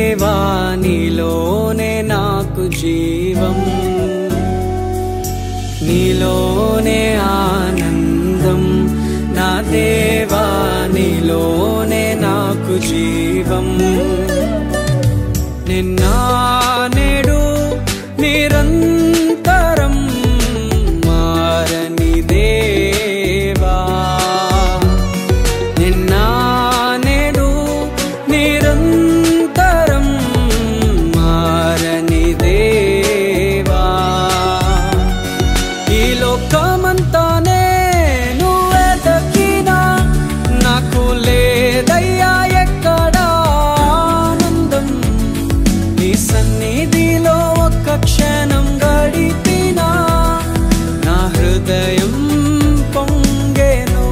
దేవా నీలోనే నాకు జీవం, నీలోనే ఆనందం, నా దేవా నీలోనే నాకు జీవం. నిన్న నేడు నిరంతరం మారని దేవా, నిన్న నేడు నిరంతరం మారని దేవా. ఈ లోకమంతానే నువ్వే దక్కినా నాకు లేదయ్యా ఎక్కడా ఆనందం. నీ సన్నిధిలో ఒక్క క్షణం గడిపినా నా హృదయం పొంగెను.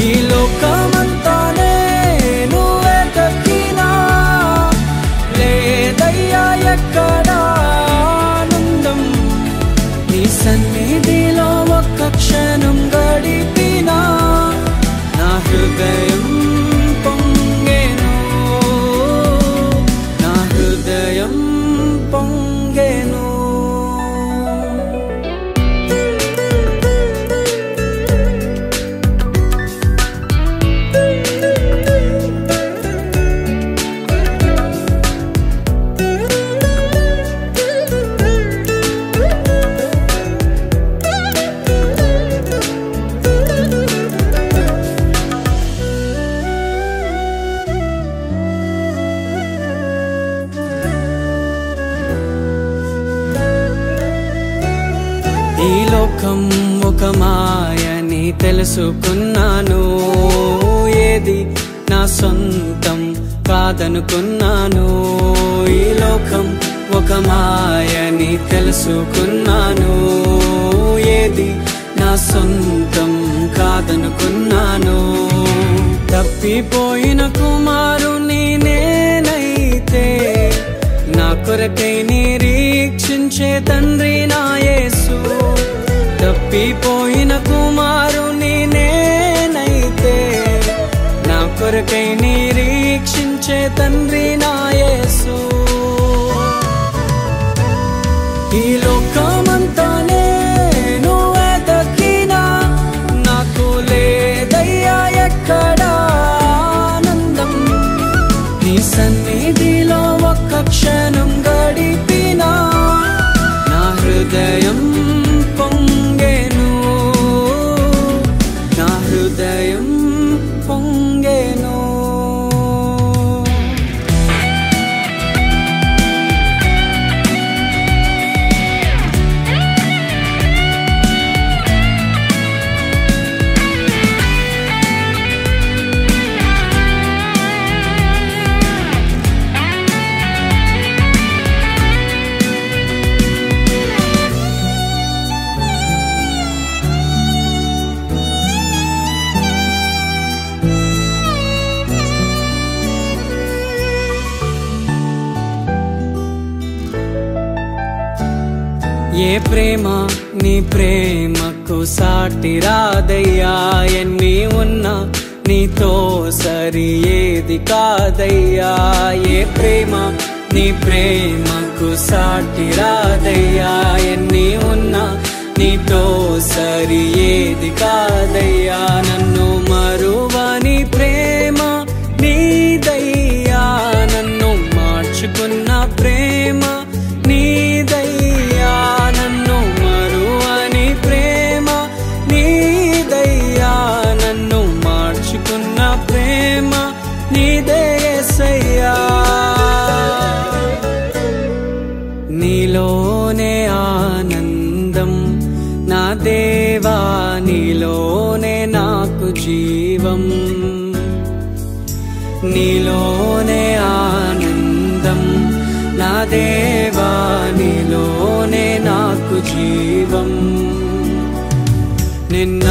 ఈ లోకమంతానే నువ్వే దక్కినా లేదయ్యా ఎక్కడా ఆనందం. నీ సన్నిధిలో ఒక్క క్షణం గడిపినా నా హృదయం పొంగెను, నా హృదయం పొంగెను. ఈ లోకం ఒక మాయని తెలుసుకున్నాను, ఏది నా సొంతం కాదనుకున్నాను. ఈ లోకం ఒక మాయని తెలుసుకున్నాను, ఏది నా సొంతం కాదనుకున్నాను. తప్పిపోయిన కుమారుని నేనైతే నా కొరకై నిరీక్షించే తండ్రి నా యేసు. తప్పిపోయిన కుమారుని నేనైతే నా కొరకై నిరీక్షించే తండ్రి నా యేసు. ఈ లోకమంతానే నువ్వే దక్కినా నాకు లేదయ్యా ఎక్కడా ఆనందం. నీ సన్నిధిలో ఒక్క క్షణం గడిపినా నా హృదయం పొంగెను, నా హృదయం పొంగెను. ఏ ప్రేమ నీ ప్రేమకు సాటి రాదయ్యా, ఎన్ని ఉన్నా నీతో సరి ఏది కాదయ్యా. ఏ ప్రేమ నీ ప్రేమకు సాటి రాదయ్యా, ఎన్ని ఉన్నా నీతో సరి ఏది కాదయ్యా. నన్ను మరువని ప్రేమ నీదయ్యా, నన్ను మార్చుకున్న ప్రేమ నీదయ్యా. నన్ను మరువని ప్రేమ నీదయ్యా, నన్ను మార్చుకున్న ప్రేమ నీదే యేసయ్యా. నీలోనే ఆనందం, నా దేవా నీలోనే నాకు జీవం, నీలోనే ఆనందం, నా దేవా నీలోనే నాకు జీవం. నిన్న